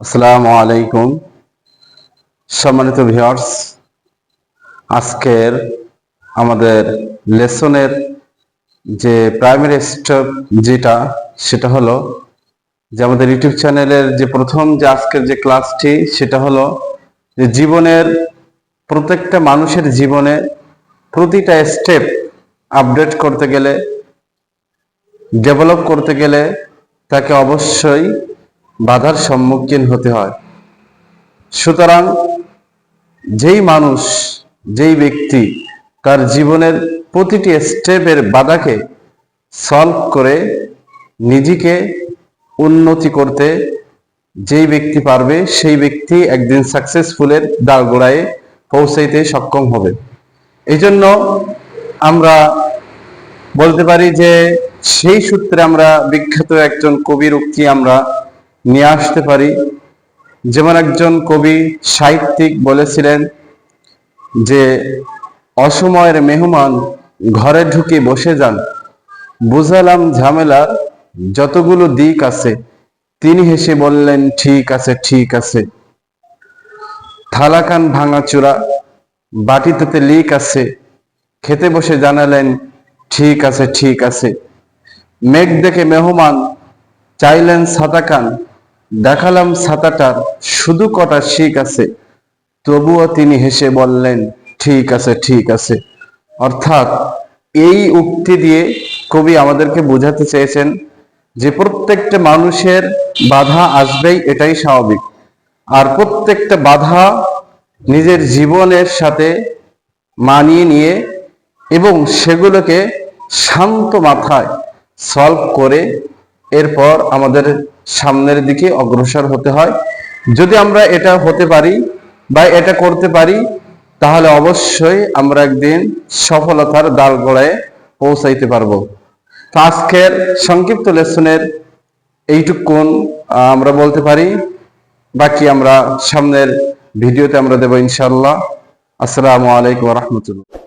আসসালামু আলাইকুম। সম্মানিত ভিউয়ার্স, আজকের আমাদের লেসনের যে প্রাইমারি স্টেপ সেটা হলো যে আমাদের ইউটিউব চ্যানেলের যে প্রথম যে আজকের যে ক্লাসটি সেটা হলো যে জীবনের প্রত্যেকটা মানুষের জীবনে প্রতিটা স্টেপ আপডেট করতে গেলে, ডেভেলপ করতে গেলে তাকে অবশ্যই বাধার সম্মুখীন হতে হয়। সুতরাং যেই মানুষ, যেই ব্যক্তি তার জীবনের প্রতিটি স্টেপের বাধাকে সলভ করে নিজেকে উন্নতি করতে যেই ব্যক্তি পারবে, সেই ব্যক্তি একদিন সাকসেসফুলের দাঁড়গোড়ায় পৌঁছাইতে সক্ষম হবে। এই জন্য আমরা বলতে পারি যে সেই সূত্রে আমরা বিখ্যাত একজন কবির উক্তি আমরা নিয়ে আসতে পারি। যেমন একজন কবি সাহিত্যিক বলেছিলেন যে অসময়ের মেহমান ঘরে ঢুকে বসে যান, বুঝালাম ঝামেলার যতগুলো দিক আছে, তিনি হেসে বললেন ঠিক আছে ঠিক আছে। থালাকান ভাঙাচোরা, বাটিতে লিক আছে, খেতে বসে জানালেন ঠিক আছে ঠিক আছে। মেঘ দেখে মেহমান চাইলেন ছাতাকান, দেখালাম ছাতাটার শুধু কটা শিক আছে, তবুও তিনি হেসে বললেন ঠিক আছে ঠিক আছে। অর্থাৎ এই উক্তি দিয়ে কবি আমাদেরকে বোঝাতে চেয়েছেন যে প্রত্যেকটা মানুষের বাধা আসবেই, এটাই স্বাভাবিক। আর প্রত্যেকটা বাধা নিজের জীবনের সাথে মানিয়ে নিয়ে এবং সেগুলোকে শান্ত মাথায় সলভ করে এরপর আমাদের সামনের দিকে অগ্রসর হতে হয়। যদি আমরা এটা হতে পারি বা এটা করতে পারি, তাহলে অবশ্যই আমরা একদিন সফলতার দাঁড়গোড়ায় পৌঁছাইতে পারবো। তো আজকের সংক্ষিপ্ত লেসনের এইটুকুন আমরা বলতে পারি, বাকি আমরা সামনের ভিডিওতে আমরা দেব ইনশাআল্লাহ। আসসালামু আলাইকুম ওয়া রাহমাতুল্লাহ।